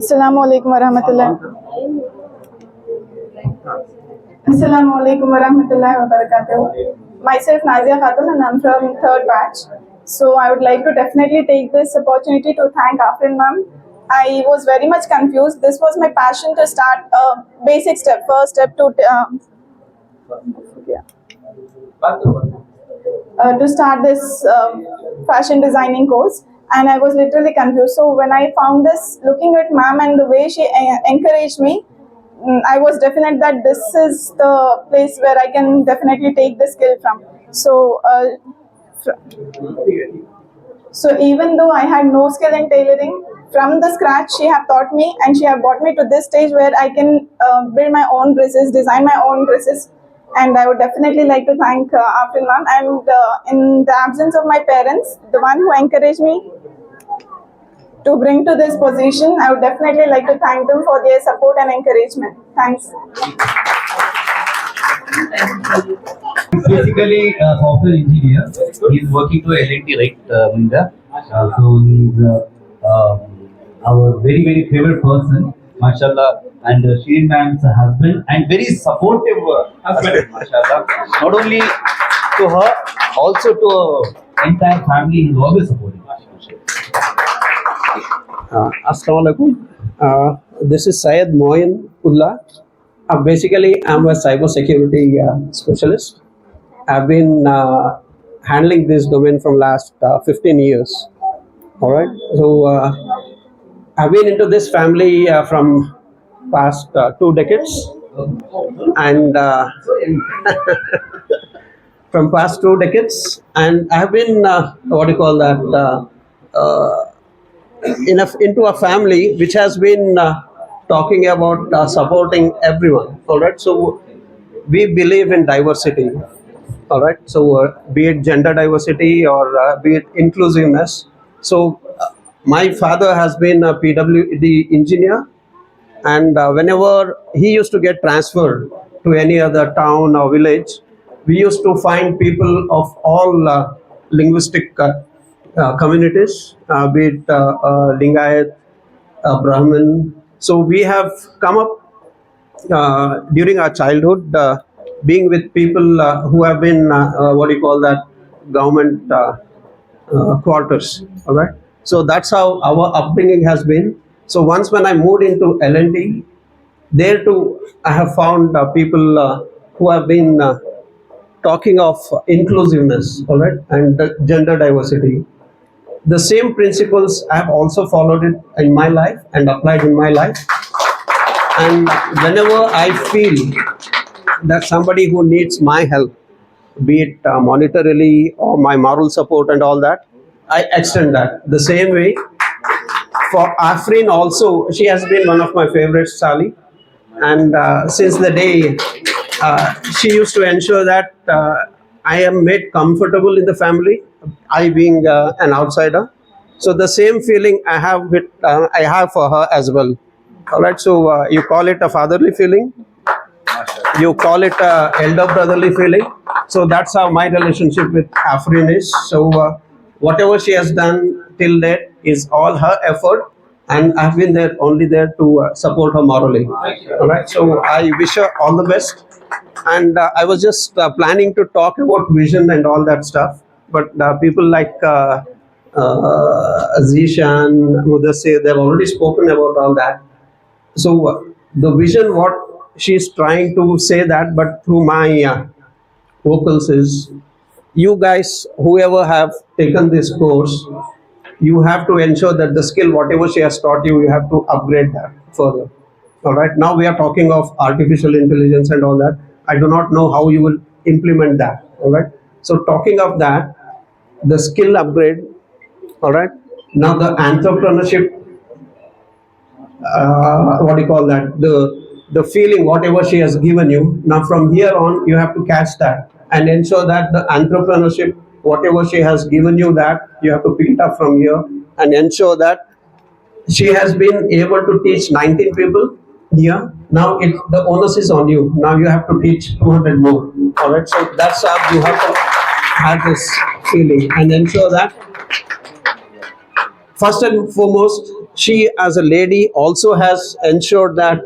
Assalamualaikum warahmatullahi Assalamualaikum warahmatullahi wabarakatuh. Myself Nazia Khatun and I'm from third batch. So I would like to definitely take this opportunity to thank Afrin ma'am. I was very much confused. This was my passion to start a basic step, first step to start this fashion designing course, and I was literally confused. So when I found this, looking at ma'am and the way she encouraged me, I was definite that this is the place where I can definitely take the skill from. So even though I had no skill in tailoring, from the scratch she have taught me and she have brought me to this stage where I can build my own dresses, design my own dresses. And I would definitely like to thank Afrin ma'am, and in the absence of my parents, the one who encouraged me to bring to this position, I would definitely like to thank them for their support and encouragement. Thanks. He's basically a software engineer. He's working to L&T, right, Minda? So he's our very favorite person, mashallah, and Shirin ma'am's husband, and very supportive husband, mashallah. Not only to her, also to her entire family. He's always supporting. Assalamualaikum. This is Syed Moin Ullah. Basically, I'm a cybersecurity specialist. I've been handling this domain from last 15 years. All right. So I've been into this family from past 2 decades, and from past 2 decades, and I've been into a family which has been talking about supporting everyone. All right, so we believe in diversity. All right, so be it gender diversity or be it inclusiveness. So my father has been a PWD engineer, and whenever he used to get transferred to any other town or village, we used to find people of all linguistic communities, be it Lingayat, Brahmin. So we have come up during our childhood, being with people who have been government quarters. All right. So that's how our upbringing has been. So once when I moved into L&T, there too I have found people who have been talking of inclusiveness, all right, and the gender diversity. The same principles I have also followed it in my life and applied in my life. And whenever I feel that somebody who needs my help, be it monetarily or my moral support and all that, I extend that. The same way for Afrin also, she has been one of my favorites, Sally. And since the day she used to ensure that I am made comfortable in the family, I being an outsider. So the same feeling I have for her as well. All right, so you call it a fatherly feeling, you call it a elder brotherly feeling. So that's how my relationship with Afrin is. So whatever she has done till date is all her effort, and I've been only there to support her morally. All right, so I wish her all the best. And I was just planning to talk about vision and all that stuff, but people like Zishan, Mudassir, they've already spoken about all that. So the vision, what she's trying to say that, but through my vocals is, you guys, whoever have taken this course, you have to ensure that the skill, whatever she has taught you, you have to upgrade that further. All right. Now we are talking of artificial intelligence and all that. I do not know how you will implement that. All right. So talking of that, the skill upgrade. All right. Now the entrepreneurship. The feeling, whatever she has given you. Now from here on, you have to catch that and ensure that the entrepreneurship, whatever she has given you, that you have to pick it up from here and ensure that she has been able to teach 19 people here. Now the onus is on you. Now you have to teach 200 more. All right. So that's how you have to have this feeling and ensure that first and foremost, she as a lady also has ensured that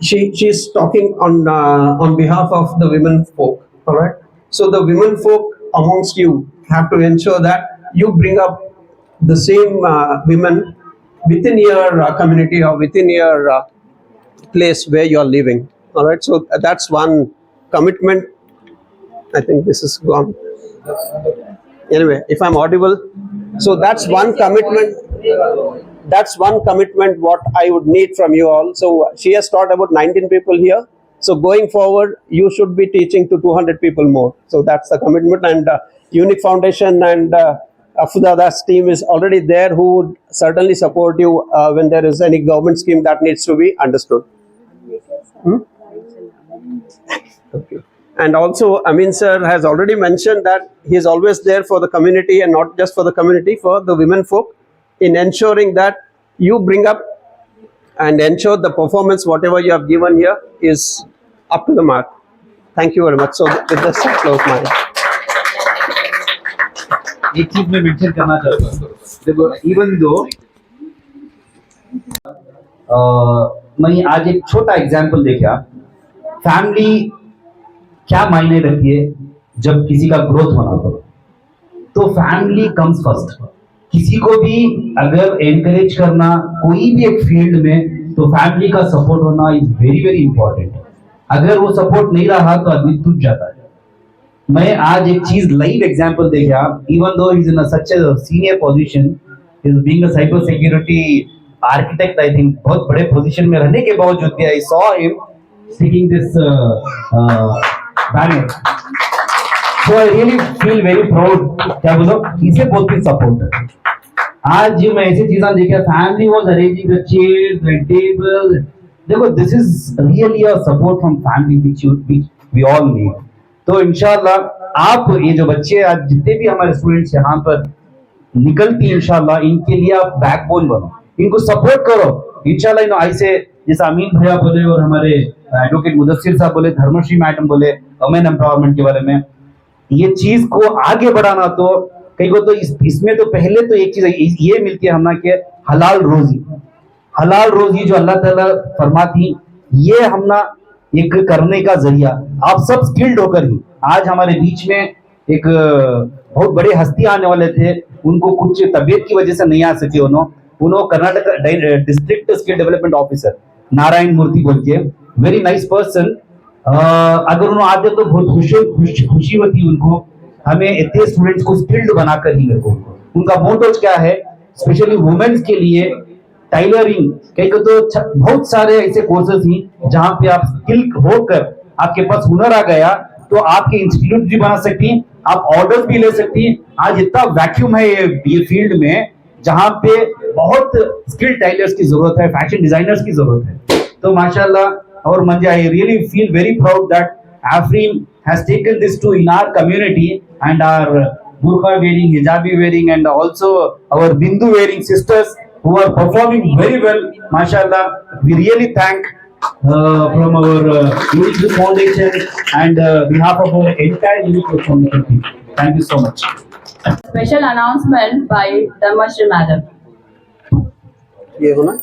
she's talking on behalf of the women folk. All right. So the women folk amongst you have to ensure that you bring up the same women within your community or within your place where you're living. All right. So that's one commitment. I think this is gone. Anyway, if I'm audible, so that's one commitment. That's one commitment what I would need from you all. So she has taught about 19 people here. So going forward, you should be teaching to 200 people more. So that's the commitment. And Unique Foundation and Afudada's team is already there, who would certainly support you when there is any government scheme that needs to be understood. Okay. And also, Amin sir has already mentioned that he is always there for the community, and not just for the community, for the women folk, in ensuring that you bring up and ensure the performance, whatever you have given here, is up to the mark. Thank you very much. So with this, I close my. एक चीज मैं mention करना चाहता हूँ, देखो even though मैं आज एक छोटा एग्जांपल देखा, फैमिली क्या मायने रखती है जब किसी का ग्रोथ होना हो, तो फैमिली कम्स फर्स्ट। किसी को भी अगर एनकरेज करना कोई भी एक फील्ड में, तो फैमिली का सपोर्ट होना इज वेरी वेरी इंपॉर्टेंट। अगर वो सपोर्ट नहीं रहा तो आदमी टूट जाता है। मैं आज एक चीज लाइव एग्जांपल देखा, even though is in such a senior position, is being a cyber security architect, I think बहुत बड़े पोजीशन में रहने के बावजूद भी I saw him sticking this banner, so I really feel very proud. क्या बोलो, इसे बोलते सपोर्ट। आज मैं ऐसी चीजें देखा, family was arranging the chairs and table, देखो this is really a support from family which we all need. तो इंशाल्लाह आप ये जो बच्चे आज जितने भी हमारे स्टूडेंट्स यहाँ पर निकलती, इंशाल्लाह इनके लिए आप बैकबोन बनो, इनको सपोर्ट करो इंशाल्लाह। ऐसे जैसे अमीन भैया बोले और हमारे एडवोकेट मुदस्सिर साहब बोले, धर्मश्री मैडम बोले वुमेन एम्पावरमेंट के बारे में, ये चीज को आगे बढ़ाना, तो कई को तो इसमें तो पहले तो एक चीज ये मिलती है हमना के हलाल रोजी, हलाल रोजी जो अल्लाह ताला फरमाती, ये हमना एक करने का जरिया। आप सब स्किल्ड होकर ही आज हमारे बीच में एक बहुत बड़े हस्ती आने वाले थे, उनको कुछ तबीयत की वजह से नहीं आ सके, उन्होंने Karnataka district skill development officer Narayan Murthy बोल के, वेरी नाइस पर्सन। अगर उन्होंने आते तो बहुत खुशी होती उनको, हमें इतने स्टूडेंट्स को स्किल्ड बनाकर ही मेरे को। उनका मोटो क्या है, स्पेशली वुमेन्स के लिए टाइलरिंग, कहीं को तो बहुत सारे ऐसे कोर्सेज हैं जहां पे आप स्किल होकर आपके पास हुनर आ गया तो आपके इंस्टीट्यूट भी बना सकती हैं, आप ऑर्डर भी ले सकती हैं। आज इतना वैक्यूम है ये फील्ड में, जहां पे बहुत स्किल टाइलर्स की जरूरत है, फैशन डिजाइनर्स की जरूरत है। तो माशाल्लाह, और मंजे I really feel very proud that Afreen has taken this to in our community, and our burqa wearing, hijabi wearing, and also our bindu wearing sisters who are performing very well, mashallah. We really thank from our Unique Foundation and behalf of our entire Unique Foundation team. Thank you so much. Special announcement by Dharmashri Madam. ये हो ना,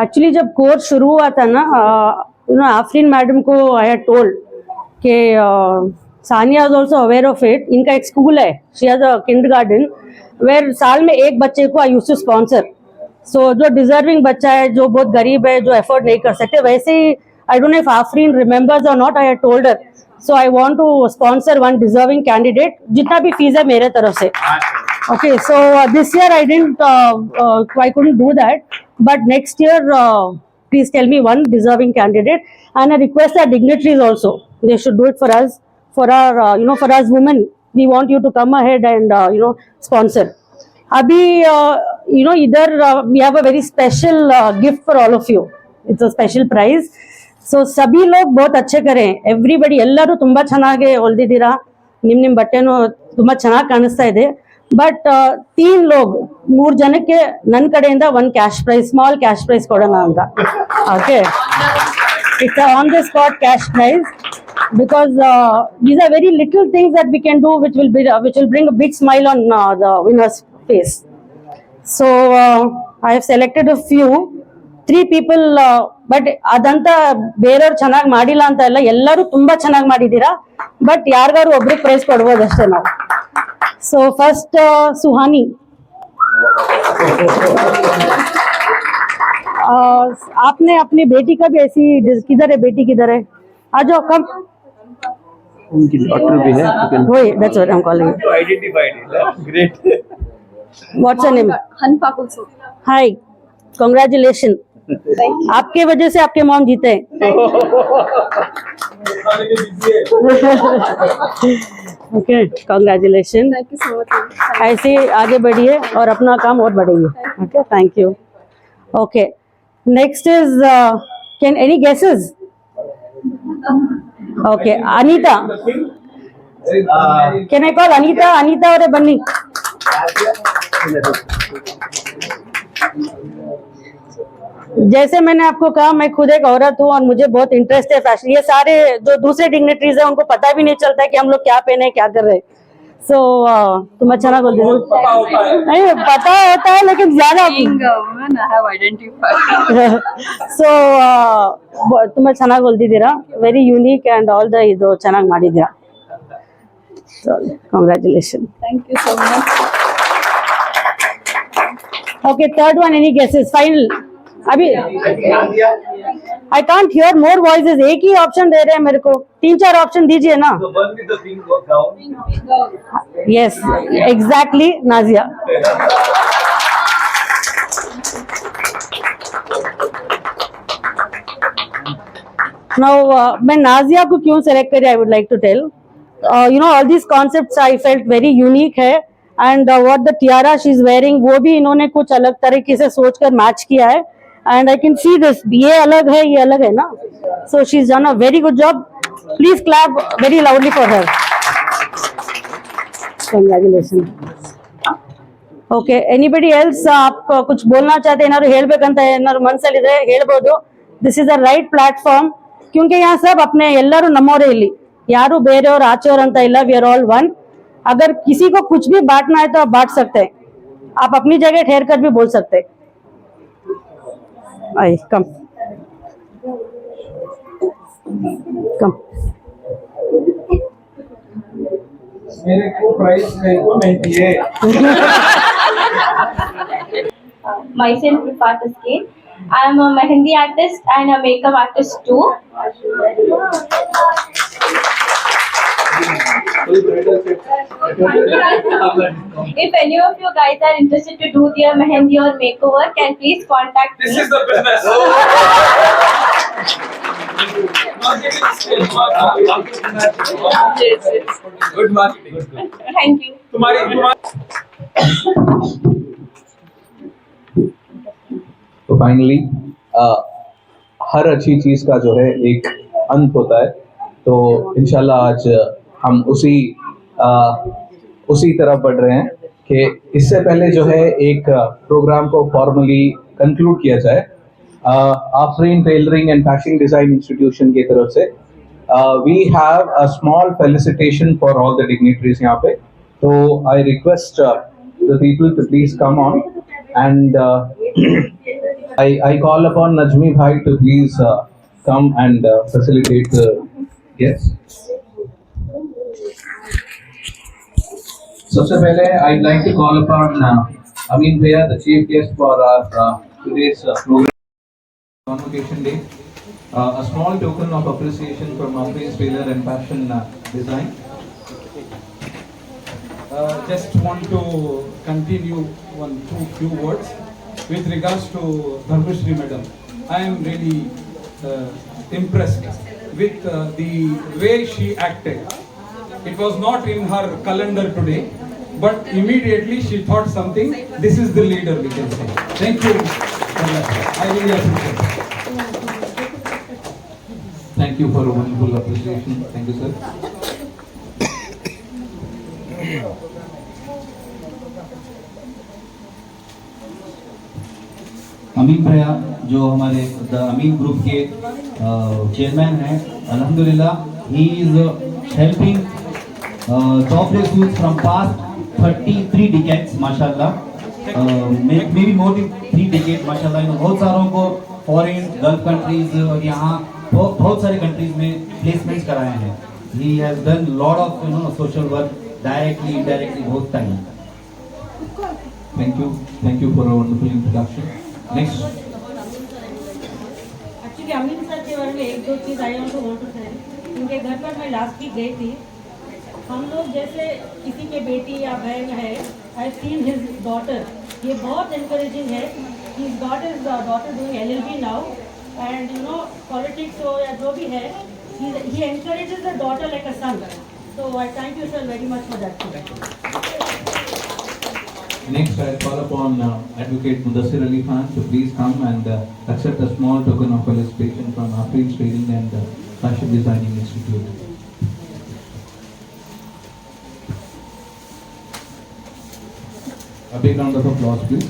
actually जब course शुरू हुआ था ना, Afreen madam को आई had told कि Sania is also aware of it. इनका एक स्कूल है, she has a kindergarten where साल में एक बच्चे को I used to sponsor. So जो डिजर्विंग बच्चा है, जो बहुत गरीब है, जो एफोर्ड नहीं कर सकते, वैसे ही I don't know if Afreen remembers और not, I had told her, so I want to sponsor one deserving candidate, जितना भी फीस है मेरे तरफ से। Okay, so this year I didn't, I couldn't do that, but next year, please tell me one deserving candidate, and I request our dignitaries also, they should do it for us, for our, for us women, we want you to come ahead and, sponsor. Abhi, either we have a very special gift for all of you, it's a special prize, so sabhi log bahut acche kare, everybody, ellaru tumba chhanage ಹೊಲ್ದಿದ್ದೀರಾ, ನಿಮ್ ಬಟ್ಟೆನೂ ತುಂಬಾ ಚೆನ್ನಾಗಿ ಕಾಣಿಸ್ತಾ ಇದೆ, but 3 लोग 3 ಜನಕ್ಕೆ ನನ್ನ ಕಡೆಯಿಂದ ಒಂದು cash prize, small cash prize ಕೊಡೋಣ ಅಂತ. Okay, it's on the spot cash prize, because these are very little things that we can do which will bring a big smile on the winner's face. So I have selected a few, 3 people, but ಅದಂತ ಬೇರೆಯವ್ರು ಚೆನ್ನಾಗಿ ಮಾಡಿಲ್ಲ ಅಂತ ಇಲ್ಲ, ಎಲ್ಲರೂ ತುಂಬಾ ಚೆನ್ನಾಗಿ ಮಾಡಿದ್ದೀರಾ, ಬಟ್ ಯಾರಿಗಾರು ಒಬ್ರಿಗೆ ಪ್ರೈಸ್ ಕೊಡ್ಬೋದು ಅಷ್ಟೇ ನಾವು. So first Suhani. आपने अपनी बेटी का भी ऐसी, किधर है बेटी, किधर है, आ जाओ कम. उनकी डॉटर भी है, वही, that's what I'm calling. Identified. Great. What's her name? Hanfa Kulsum. Hi, congratulation. आपके वजह से आपके मॉम जीते हैं. Okay, congratulation. Thank you so much. ऐसे ही आगे बढ़िए और अपना काम और बढ़ाइए. Okay, thank you. Okay, next is can any guesses? Okay, Anita. Can I call Anita? Anita और बन्नी. जैसे मैंने आपको कहा, मैं खुद एक औरत हूँ और मुझे बहुत इंटरेस्ट है फैशन. ये सारे जो दूसरे डिग्नेटरीज है उनको पता भी नहीं चलता है कि हम लोग क्या पहने, क्या कर रहे हैं. सो तुम अच्छा ना बोल दो. नहीं, पता होता है लेकिन ज्यादा. Being a woman, I have identified. So ತುಂಬಾ ಚೆನ್ನಾಗಿ ಹೊಲ್ದಿದ್ದೀರಾ, very unique and all the ಇದು ಚೆನ್ನಾಗಿ ಮಾಡಿದ್ದೀರಾ. So congratulation. Thank you so much. Okay, third one, any guesses? Final. अभी I can't hear more voices. एक ही ऑप्शन दे रहे हैं मेरे को, 3-4 ऑप्शन दीजिए ना. The one with the pink gown. Yes, exactly, Nazia. Now, मैं नाजिया को क्यों सेलेक्ट करी, I would like to tell. You know, all these concepts I felt very unique है, and what the tiara she is wearing वो भी इन्होंने कुछ अलग तरीके से सोचकर मैच किया है. And I can see this, ये अलग है, ये अलग है ना. So she is done a very good job. Please clap very loudly for her. Congratulation. Okay, anybody else ಆಪ್ ಕುछ बोलना चाहते, ಏನಾದ್ರು ಹೇಳ್ಬೇಕಂತ ಏನಾದ್ರು ಮನಸ್ಸಲ್ಲಿದೆ ಹೇಳ್ಬೋದು. This is the right platform, क्योंकि यहाँ सब अपने ಎಲ್ಲರೂ ನಮ್ಮವರೇ ಇಲ್ಲಿ, ಯಾರು ಬೇರೆಯವರು ಆಚೆಯವರು ಅಂತ ಇಲ್ಲ. We are all one. अगर किसी को कुछ भी बांटना है तो आप बांट सकते हैं. आप अपनी जगह ठहर कर भी बोल सकते हैं. आई कम कम. मेरे को प्राइस मेरे को मिलती है. Myself, Rifat Askin. I am a mehendi artist and a makeup artist too. If any of you guys are interested to do their mehendi or makeover, can please contact me. This is the business. Good marketing. Thank you. तुम्हारी तो finally हर अच्छी चीज का जो है एक अंत होता है. तो इंशाल्लाह आज हम उसी तरफ बढ़ रहे हैं कि इससे पहले जो है एक प्रोग्राम को फॉर्मली कंक्लूड किया जाए. Afreen tailoring and fashion design institution की तरफ से we have a small felicitation for all the dignitaries यहाँ पे. तो I request the people to please come on and I call upon Najmi Bhai to please come and facilitate the guests. सबसे पहले I'd like to call upon Amin Bhaiya, the chief guest for our today's program convocation day. A small token of appreciation from Afreen's Tailor and Fashion Design. Just want to continue few words with regards to Dharmeshri madam. I am really impressed with the way she acted. It was not in her calendar today, but immediately she thought something. This is the leader, we can say. Thank you. I really appreciate it. Thank you for a wonderful appreciation. Thank you, sir. अमीन भैया जो हमारे the Amin group के chairman हैं, अल्हम्दुलिल्लाह He is helping jobless youth from past 33 decades, mashallah. Maybe more than 3 decades, mashallah. बहुत सारों को foreign gulf countries और यहाँ बहुत सारे कंट्रीज में प्लेसमेंट्स कराए हैं. He has done lot of social work directly, indirectly, both time. Thank you for a wonderful introduction. Next. Actually Amin sir के बारे में एक दो चीज़ आई उनको वॉन्ट टू से. उनके घर पर मैं लास्ट वीक गई थी. हम लोग जैसे किसी के बेटी या बहन है, आई सीन हिज डॉटर. ये बहुत इनकरेजिंग है. His daughter doing LLB now and politics हो या जो भी है, he encourages the daughter like a son. So I thank you sir very much for that. Next, I call upon Advocate Mudassir Ali Khan to please come and accept a small token of felicitation from Afreen's Training and Fashion Designing Institute. A big round of applause, please.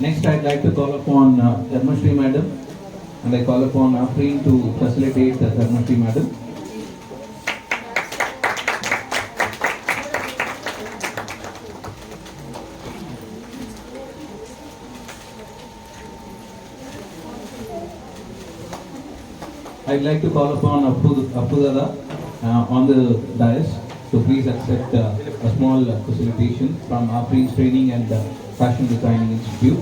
Next, I'd like to call upon Dharmashri Madam, and I call upon Afreen to facilitate Dharmashri Madam. I'd like to call upon Appu Dada on the dais to please accept a small facilitation from Afreen's Training and Fashion Designing Institute.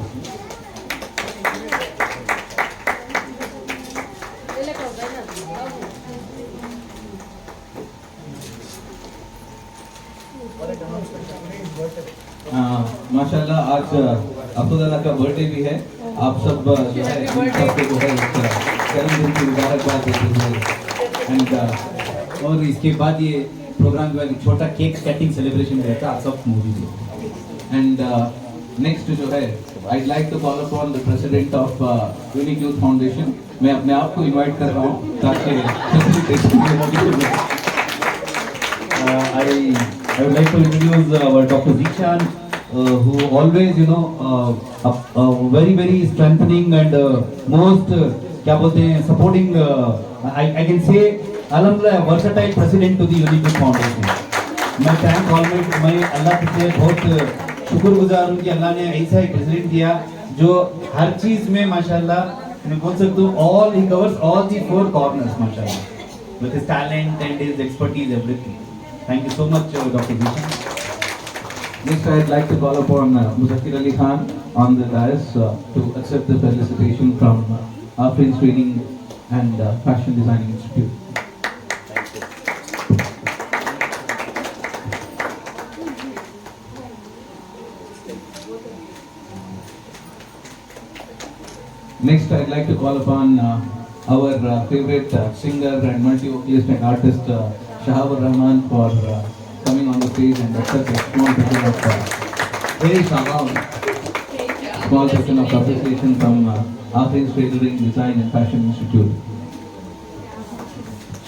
माशाल्लाह आज अब्दुल्ला का birthday भी है. आप सब जो है सबको जो है जन्मदिन की मुबारकबाद देते हुए एंड और इसके बाद ये प्रोग्राम के बाद एक छोटा केक कटिंग सेलिब्रेशन रहता है. आप सब मौजूद हो. एंड नेक्स्ट जो है I'd like to call upon the president of Unique Youth Foundation. मैं अपने आप को इनवाइट कर रहा हूँ ताकि facilitation में मौजूद हो. I would like to introduce our Dr. Zishan, who always, very strengthening and most, क्या बोलते हैं, supporting. I can say, alhamdulillah, versatile president to the Unique Youth Foundation. मैं thank all मैं अल्लाह से बहुत शुक्रगुजार हूँ कि अल्लाह ने ऐसा एक प्रेसिडेंट दिया जो हर चीज में माशाल्लाह मैं बोल सकता हूँ all he covers all the 4 corners माशाल्लाह with his talent and his expertise everything. Thank you so much, Dr. Zishan. Next, I'd like to call upon Mudassir Ali Khan on the dais to accept the felicitation from Afreen's Training and Fashion Designing Institute. Next, I'd like to call upon our favorite singer and multi-vocalist and artist Shahab Rahman for coming on the stage and accept a small token of very small token of appreciation from Afreen's Training, Design and Fashion Institute.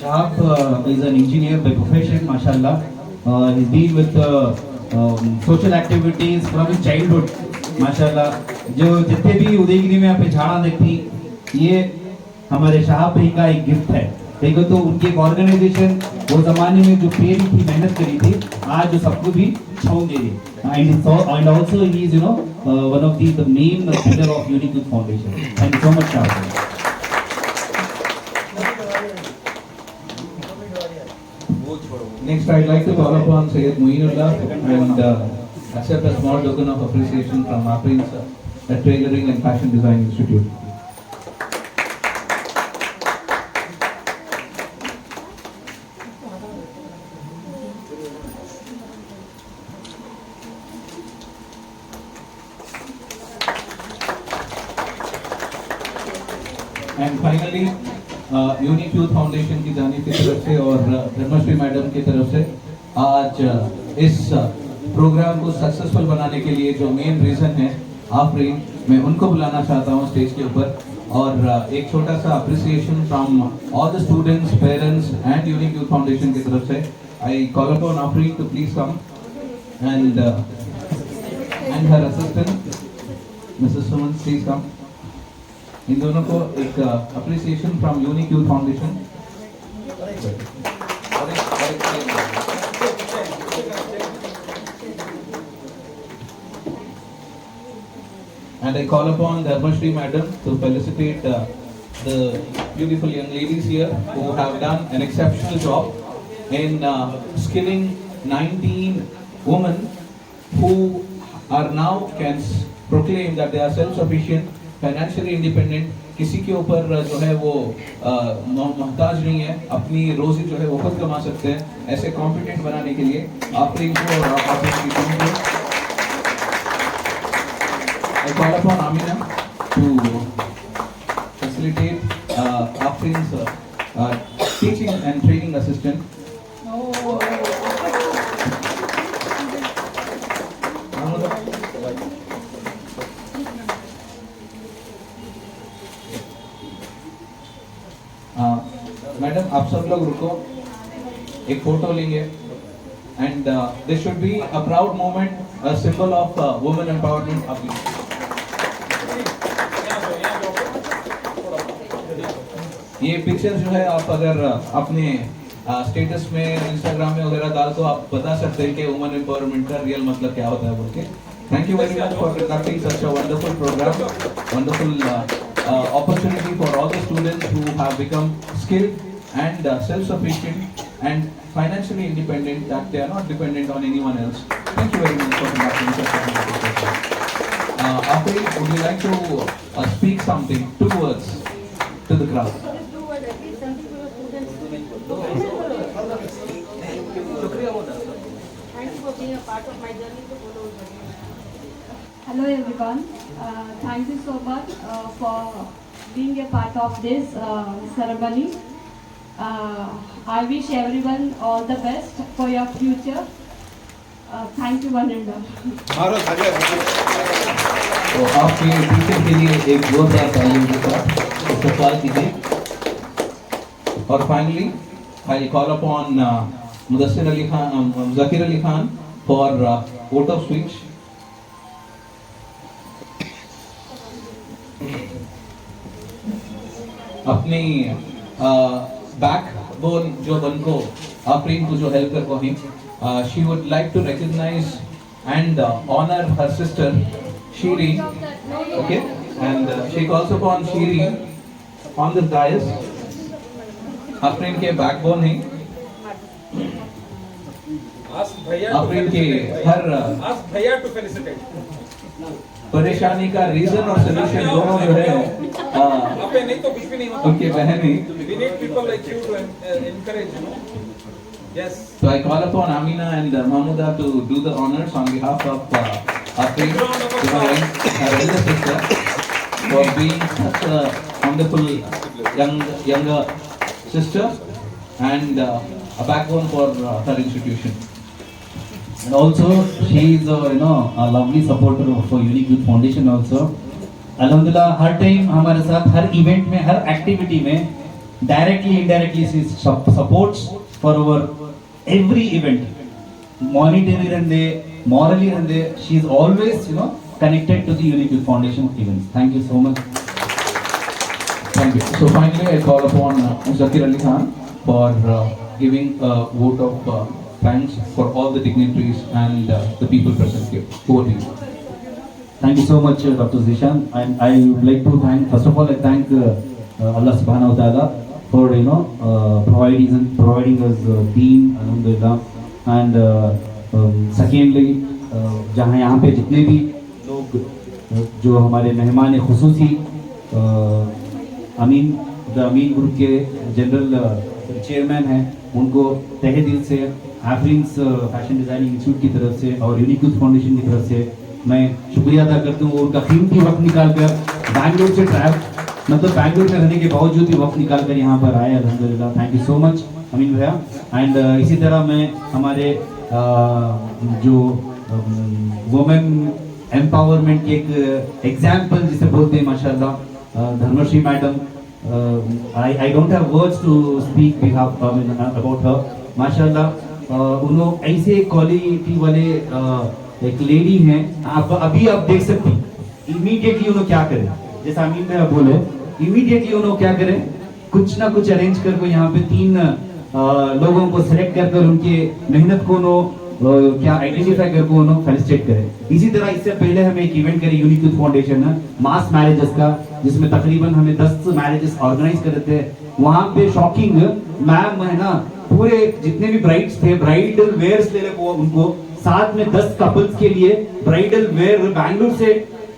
Shahab is an engineer by profession, mashallah. He's been with social activities from his childhood, mashallah. जो जितने भी उदयगिरी में आप झाड़ा देखती ये हमारे शाह भाई का एक गिफ्ट है. देखो तो उनकी एक ऑर्गेनाइजेशन वो जमाने में जो पेरी थी मेहनत करी थी आज जो सबको भी छाँव दे रही. and also he is one of the main pillar of Unique Youth Foundation. Thank you so much, Shah. Next, I'd like to call upon Syed Muinullah and accept a small token of appreciation from Afreen's Tailoring and Fashion Design Institute. And finally, unique youth foundation की जानिब की तरफ से और Dharmashri madam की तरफ से आज इस प्रोग्राम को सक्सेसफुल बनाने के लिए जो मेन रीज़न है आफरीन, मैं उनको बुलाना चाहता हूँ स्टेज के ऊपर और एक छोटा सा appreciation from all the students, parents and unique youth foundation की तरफ से I call upon Afreen to please come and her assistant Mrs Suman please come. इन दोनों को एक appreciation from unique youth foundation. And I call upon the Dharmashri Madam to felicitate the beautiful young ladies here who have done an exceptional job in skilling 19 women who are now can proclaim that they are self-sufficient, financially independent. किसी के ऊपर जो है वो मोहताज नहीं है, अपनी रोजी जो है वो खुद कमा सकते हैं. ऐसे कॉम्पिटेंट बनाने के लिए आफरीन को और आफरीन की टीम को I call upon Amina to facilitate Afrin's teaching and training assistant. Madam आप सब लोग रुको, एक फोटो लेंगे and this should be a proud moment, a symbol of women empowerment. ये पिक्चर जो है आप अगर अपने स्टेटस में इंस्टाग्राम में वगैरह डाल तो आप बता सकते हैं कि वुमेन एम्पावरमेंट का रियल मतलब क्या होता है बोल के. Thank you very much for conducting such a wonderful programme, wonderful opportunity for all the students who have become skilled and self-sufficient and financially independent, that they are not dependent on anyone else. Thank you very much for conducting such a wonderful program. Afrin, would you like to speak something, 2 words to the crowd? Hello everyone, thank you so much for being a part of this ceremony. I wish everyone all the best for your future. Thank you one and all. तो आपके teacher के लिए एक जोरदार तालियों के साथ इस्तकबाल कीजिए. और finally I call upon Mudassir Ali Khan, Zakir Ali Khan for vote of speech. अपनी बैकबोन जो बनको आफरीन को जो हेल्प कर पाही, she would like to recognize and honor her sister Shireen. Okay, and she calls upon Shireen on this dais. Afreen के बैकबोन है, आफरीन के हर भैया टू फेलिसिटेट. परेशानी का रीजन और सोल्यूशन दोनों जो है अबे नहीं तो कुछ भी नहीं होता. उनके बहन ही. We need people like you to encourage, you know. Yes. So I call upon Amina and Mahmuda to do the honors on behalf of Afrin, her elder sister, for being such a wonderful younger sister and a backbone for her institution. And also she is a lovely supporter of Unique Youth Foundation also. अल्हम्दुलिल्लाह हर time हमारे साथ हर event में, हर activity में directly indirectly she supports for our every event. Monetary रहंदे, morally रहंदे, she is always connected to the Unique Youth Foundation events. Thank you so much. Thank you. So finally I call upon Zakir Ali Khan for giving a vote of thanks for all the dignitaries and the people present here. Over to you. Thank you so much, Dr. Zishan. And I would like to thank, first of all, I thank Allah Subhanahu wa Taala for providing us deen, alhamdulillah. And secondly, जहाँ यहाँ पे जितने भी लोग जो हमारे मेहमान खुसूसी अमीन group के जनरल चेयरमैन हैं, उनको तहे दिल से आफरीन्स फैशन डिज़ाइनिंग इंस्टीट्यूट की तरफ से और यूनिक यूथ फाउंडेशन की तरफ से मैं शुक्रिया अदा करता हूँ. उनका कीमती वक्त निकाल कर बैंगलोर से बैंगलोर में रहने के बावजूद भी वक्त निकाल कर यहाँ पर आए, अल्हम्दुलिल्लाह. थैंक यू सो मच अमीन भैया. एंड इसी तरह मैं हमारे जो वुमेन एम्पावरमेंट के एक एग्जाम्पल जिसे बोलते हैं माशाल्लाह, Dharmashri madam, I don't have words to speak behalf about her. माशाल्लाह उन्होंने ऐसे क्वालिटी वाले एक लेडी हैं, आप अभी आप देख सकती इमीडिएटली उन्होंने क्या करें, जैसा अमीन ने बोले इमीडिएटली उन्होंने क्या करें, कुछ ना कुछ अरेंज करके यहाँ पे 3 लोगों को सिलेक्ट कर उनके मेहनत को क्या आइडेंटिफाई करके उन्होंने फेलिसिटेट करें। इसी तरह इससे पहले हमें एक इवेंट करें यूनिक यूथ फाउंडेशन है मास मैरिजेस का, जिसमें तकरीबन हमें 10 मैरिजेस ऑर्गेनाइज कर थे। वहां पे शॉकिंग मैम है ना, पूरे जितने भी ब्राइड्स थे ब्राइडल वेयर्स ले वो उनको साथ में 10 कपल्स के लिए ब्राइडल वेयर बैंगलोर से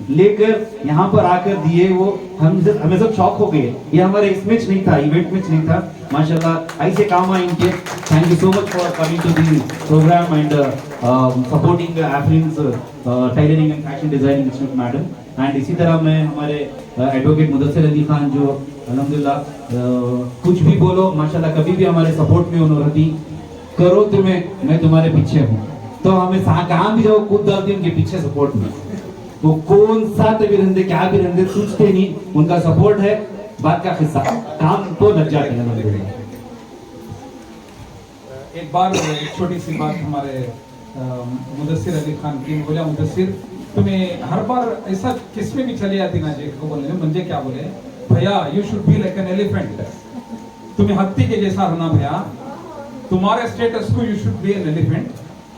लेकर यहाँ पर आकर दिए। वो हमें सब शॉक हो गए, ये हमारे इसमें नहीं था, इवेंट में नहीं था। माशाल्लाह ऐसे काम आए इनके। Thank you so much for coming to the programme and supporting Afreen's tailoring and fashion designing institute madam. And इसी तरह मैं हमारे एडवोकेट मुदस्सिर अली खान जो अल्हम्दुलिल्लाह कुछ भी बोलो माशाल्लाह कभी भी हमारे सपोर्ट में उन्होंने रहती, करो तुम्हें मैं तुम्हारे पीछे हूँ, तो हमें कहाँ भी जाओ कूद डालती उनके पीछे सपोर्ट में। वो कौन सा भी रहते क्या भी रहते सोचते नहीं, उनका सपोर्ट है बात का हिस्सा, काम तो लग जाते हैं। एक बार एक छोटी सी बात हमारे मुदस्सिर अली खान की बोला, मुदस्सिर तुम्हें हर बार ऐसा किस में भी चली जाती ना जी को बोलने में, मुझे क्या बोले भैया you should be like an elephant, तुम्हें हाथी के जैसा रहना भैया, तुम्हारे स्टेटस को you should be an elephant,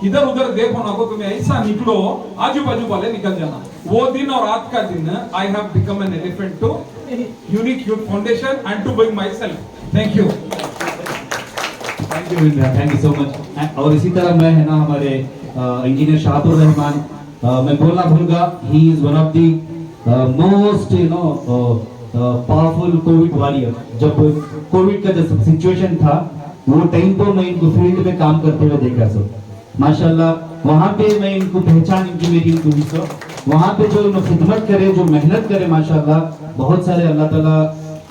इधर उधर देखो ना को तुम्हें ऐसा निकलो आजू बाजू वाले निकल जाना। वो दिन और आज का दिन I have become an elephant to unique youth foundation and to big myself. Thank you, thank you so much. और इसी तरह मैं है ना हमारे इंजीनियर शाहपुर रहमान, मैं बोलना भूलगा, he is one of the most powerful covid warrior. जब कोविड का जब सिचुएशन था वो टाइम पर मैं इनको फील्ड में काम करते हुए देखा सो माशाल्लाह, वहां पे मैं इनको पहचान इनकी मेरी इनको हुई सो, वहां पे जो खिदमत करे जो मेहनत करे माशाल्लाह, बहुत सारे अल्लाह ताला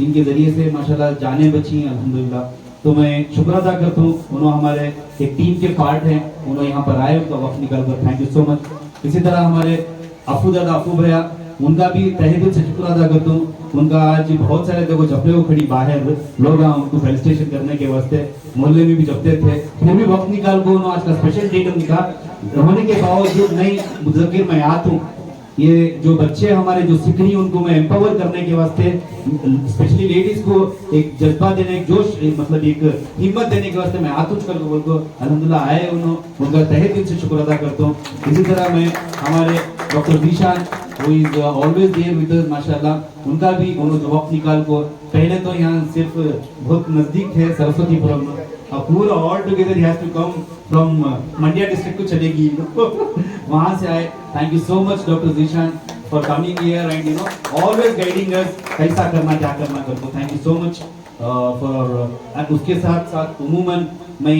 इनके जरिए से माशाल्लाह जाने बची अल्हम्दुलिल्लाह। तो मैं शुक्र अदा करता हूँ, उन्होंने हमारे एक टीम के पार्ट हैं, उन्होंने यहाँ पर आए उनका वक्त निकाल कर, थैंक यू सो मच। इसी तरह हमारे अफू दादा अफू भैया, उनका भी तहे दिल से शुक्र अदा करता हूँ। उनका आज बहुत सारे देखो जबले वो खड़ी बाहर लोग उनको फेलिसिटेशन करने के वास्ते मोहल्ले में भी जबते थे, फिर भी वक्त निकाल को उन्होंने आज का स्पेशल डेट उनका होने के बावजूद नहीं मुज़क्किर मैं आता हूँ। ये जो बच्चे हमारे जो सीख रही उनको मैं एम्पावर करने के वास्ते, स्पेशली लेडीज को एक जज्बा देने, एक जोश मतलब एक हिम्मत देने के वास्ते मैं आतुष कर बोलते अल्हम्दुलिल्लाह आए, उनका तहे दिल से शुक्र अदा करता हूँ। इसी तरह मैं हमारे doctor Zeeshan who is always there with us माशाल्लाह, उनका भी उन्होंने वक्त निकाल को, पहले तो यहाँ सिर्फ बहुत नजदीक थे सरस्वतीपुरम में, अब पूरा all together he has to come from Mandya district को चलेगी वहाँ से आए। Thank you so much doctor Zeeshan for coming here and you know always guiding us कैसा करना क्या करना करको। Thank you so much for. And उसके साथ साथ उमूमन मैं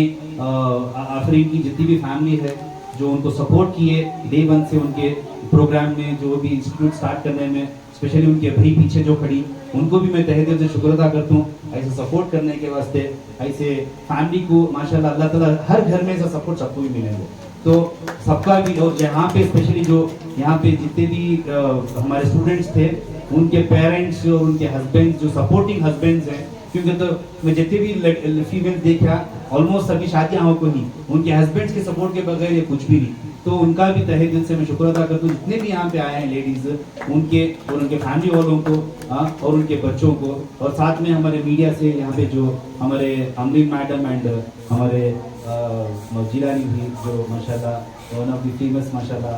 आफरीन की जितनी भी फैमिली है जो उनको सपोर्ट किए डे वन से उनके प्रोग्राम में, जो भी इंस्टीट्यूट स्टार्ट करने में, स्पेशली उनके भाई पीछे जो खड़ी, उनको भी मैं तहे दिल से शुक्र अदा करता हूँ ऐसे सपोर्ट करने के वास्ते। ऐसे फैमिली को माशाल्लाह अल्लाह ताला हर घर में ऐसा सपोर्ट सबको भी मिलेंगे, तो सबका भी। और यहाँ पे स्पेशली जो यहाँ पे जितने भी हमारे स्टूडेंट्स थे उनके पेरेंट्स और उनके हस्बैंड जो सपोर्टिंग हस्बैंड्स हैं, क्योंकि तो मैं जितने भी फीमेल देखा ऑलमोस्ट सभी शादियाँ हो को नहीं, उनके हस्बैंड्स के सपोर्ट के बगैर ये कुछ भी नहीं, तो उनका भी तहे दिल से मैं शुक्र अदा करता हूँ। जितने भी यहाँ पे आए हैं लेडीज, उनके और उनके फैमिली वालों को और उनके बच्चों को, और साथ में हमारे मीडिया से यहाँ पे जो हमारे अमरीन मैडम एंड हमारे जिलानी भी जो माशाल्लाह वन ऑफ द फेमस माशाल्लाह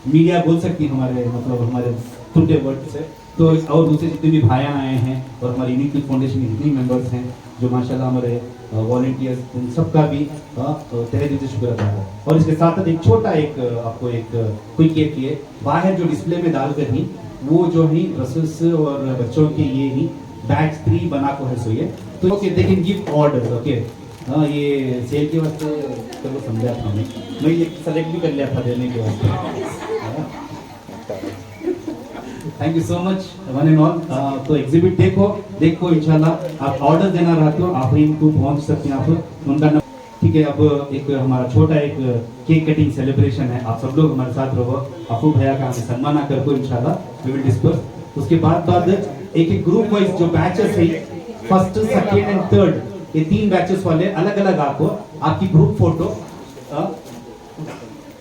मीडिया बोल सकती हमारे मतलब हमारे टुडे वर्ड से, तो और दूसरे जितने भी भाइयाँ आए हैं और हमारी यूनिक यूथ फाउंडेशन के जितने मेंबर्स हैं जो माशाल्लाह हमारे वॉलंटियर्स, उन सबका भी तहे दिल से शुक्र अदा है। और इसके साथ साथ एक छोटा एक आपको एक क्विक ये बाहर जो डिस्प्ले में डाल कर ही वो जो ही रसल्स और बच्चों के ये ही बैग्स 3 बना को है, सो ये तो okay they can give orders. Okay हाँ, ये सेल के वास्ते चलो समझा था मैं ये सेलेक्ट भी कर लिया था देने के वास्ते। Thank you so much one and all. तो एग्जिबिट देखो इंशाल्लाह आप ऑर्डर देना रहते हो आप इनको पहुंच सकते हैं आप उनका ठीक है। अब एक हमारा छोटा एक केक कटिंग सेलिब्रेशन है, आप सब लोग हमारे साथ रहो। अफू भैया का हमें सम्मान कर को इंशाल्लाह वी विल डिस्कस। उसके बाद एक एक ग्रुप वाइज जो बैचेस है, फर्स्ट सेकेंड एंड थर्ड, ये 3 बैचेस वाले अलग अलग आपको आपकी ग्रुप फोटो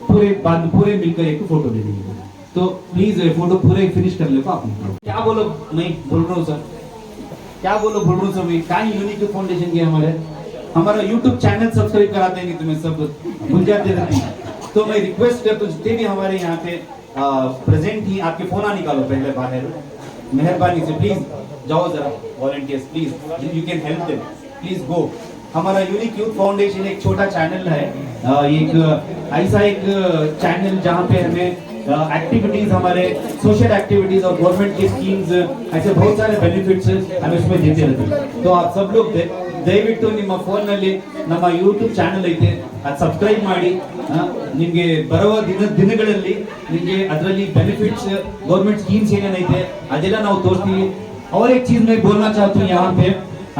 पूरे मिलकर एक फोटो ले लीजिए। तो प्लीज फोटो पूरे फिनिश कर लो आप। क्या बोलो, मैं बोल रहा हूँ सर, क्या बोलो बोल रहा हूँ सर, मैं कान यूनिक फाउंडेशन के हमारा यूट्यूब चैनल सब्सक्राइब कराते हैं, तुम्हें सब भूल जाते रहते हैं। तो मैं रिक्वेस्ट करता हूँ जितने भी हमारे यहाँ पे प्रेजेंट ही, आपके फोन आ निकालो पहले बाहर, मेहरबानी से प्लीज जाओ जरा, volunteers please, you can help them, please go. हमारा यूनिक यूथ फाउंडेशन एक छोटा चैनल है, एक ऐसा एक चैनल जहाँ पे हमें एक्टिविटीज, हमारे सोशल एक्टिविटीज और गवर्नमेंट की स्कीम्स, ऐसे बहुत सारे बेनिफिट्स हमें उसमें देते रहते हैं। तो आप सब लोग ದಯವಿಟ್ಟು ನಿಮ್ಮ ಫೋನ್ ನಲ್ಲಿ ನಮ್ಮ ಯೂಟ್ಯೂಬ್ ಚಾನೆಲ್ ಐತೆ, ಅದು ಸಬ್ಸ್ಕ್ರೈಬ್ ಮಾಡಿ, ನಿಮಗೆ ಬರುವ ದಿನಗಳಲ್ಲಿ ನಿಮಗೆ ಅದರಲ್ಲಿ ಬೆನಿಫಿಟ್ಸ್, गवर्नमेंट स्कीम्स ಏನೇನೈತೆ ಅದೆಲ್ಲ ನಾವು ತೋರಿಸ್ತೀವಿ। और एक चीज मैं बोलना चाहता हूँ यहाँ पे,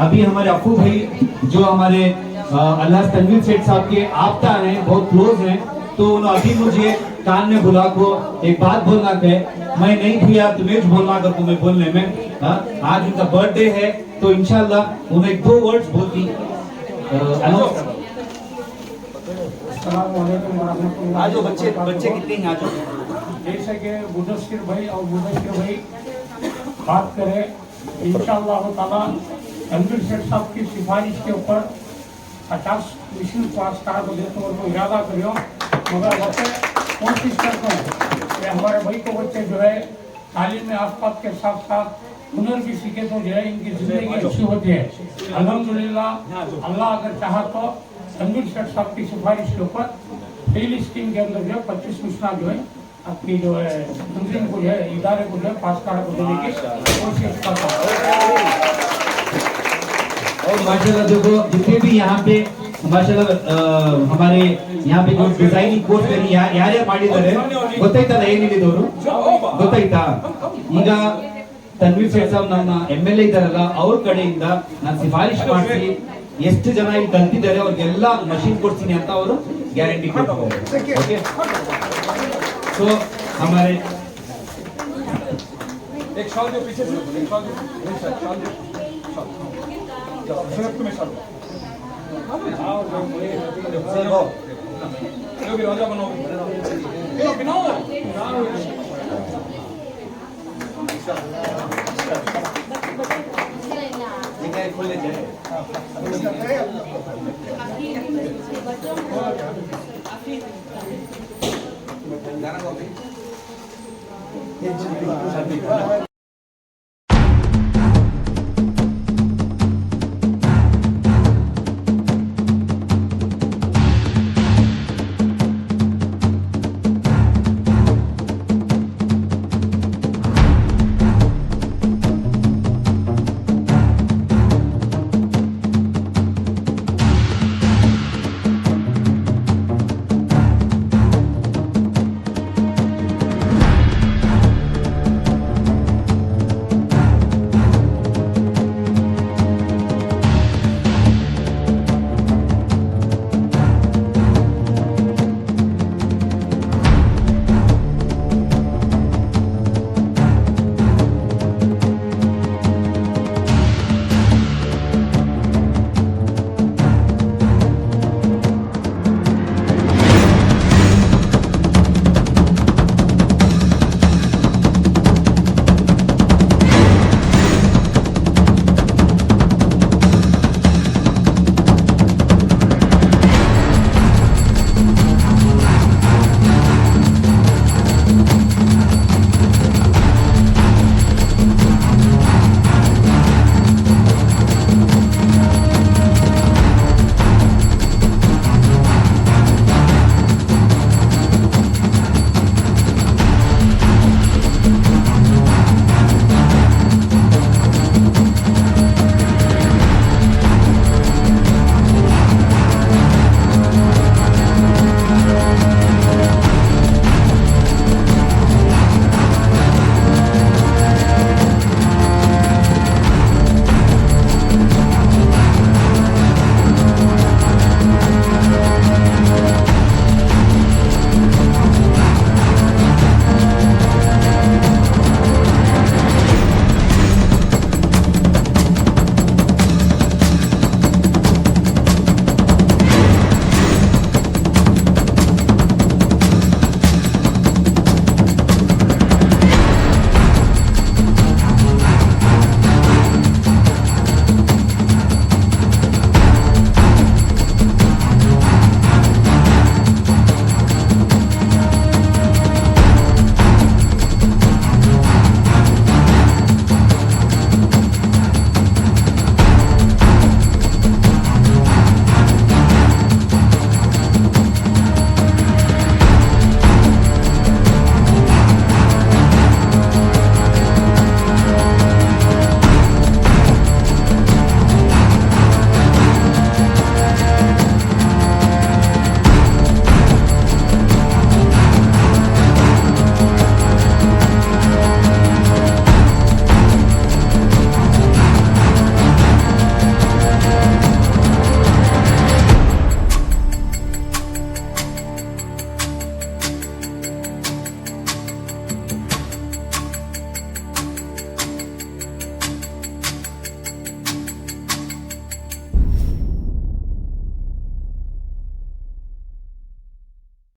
अभी हमारे अफू भाई जो हमारे अल्लाह तनवीर सेठ साहब के आपता हैं, बहुत क्लोज हैं, तो उन्होंने अभी मुझे कान में बुला को एक बात बोलना है। मैं नहीं भैया तुम्हें बोलना कर तुम्हें बोलने में, आज उनका बर्थडे है, तो इंशाल्लाह उन्हें 2 वर्ड्स बोलती। आज बच्चे कितने हैं आज? जैसे कि मुदस्सिर भाई और मुदस्सिर भाई बात करें, इंशाअल्लाह ताला तनवीर सेठ साहब की सिफारिश के ऊपर 50 मिशन पास करा तो देते उनको इरादा करियो, मगर बच्चे कोशिश करते हैं कि हमारे भाई को बच्चे जो है तालीम में आसपास के साथ साथ हुनर भी सीखे तो जो है इनकी जिंदगी अच्छी होती है। अल्हम्दुलिल्लाह, अल्लाह अगर चाहा तो तनवीर सेठ साहब की सिफारिश के ऊपर पहली स्कीम के अंदर जो है 25 मिशना जो है अपनी जो है तंजीम को जो है इदारे को जो है पास करा को देने की कोशिश करता है। और माशाल्लाह देखो जितने भी यहाँ पे माशाल्लाह हमारे यहाँ पे जो डिजाइनिंग कोर्स करी ಯಾರ್ಯಾರು ಮಾಡಿದ್ದಾರೆ ಗೊತ್ತಾಯ್ತಲ್ಲ ಏನಿದವರು ಗೊತ್ತಾಯ್ತಾ? ಈಗ ತನ್ವೀರ್ ಸೇಠ್ ಸಾಬ್ ನಮ್ಮ MLA ಇದ್ದಾರಲ್ಲ, ಅವ್ರ ಕಡೆಯಿಂದ ನಾನು ಸಿಫಾರಿಶ್ ಮಾಡಿಸಿ ಎಷ್ಟು ಜನ ಇಲ್ಲಿ ಕಲ್ತಿದ್ದಾರೆ ಅವ್ರಿಗೆಲ್ಲ ಮಷೀನ್ ಕೊಡ್ತೀನಿ ಅಂತ ಅವರು ಗ್ಯಾರಂಟಿ ಕೊಡ್ತಾರೆ। ಓಕೆ, तो हमारे एक साल जो पीछे से, एक साल जो सिर्फ तुम्हें साल भी राजा बनो, बनाओ खोल लेते हैं। शादी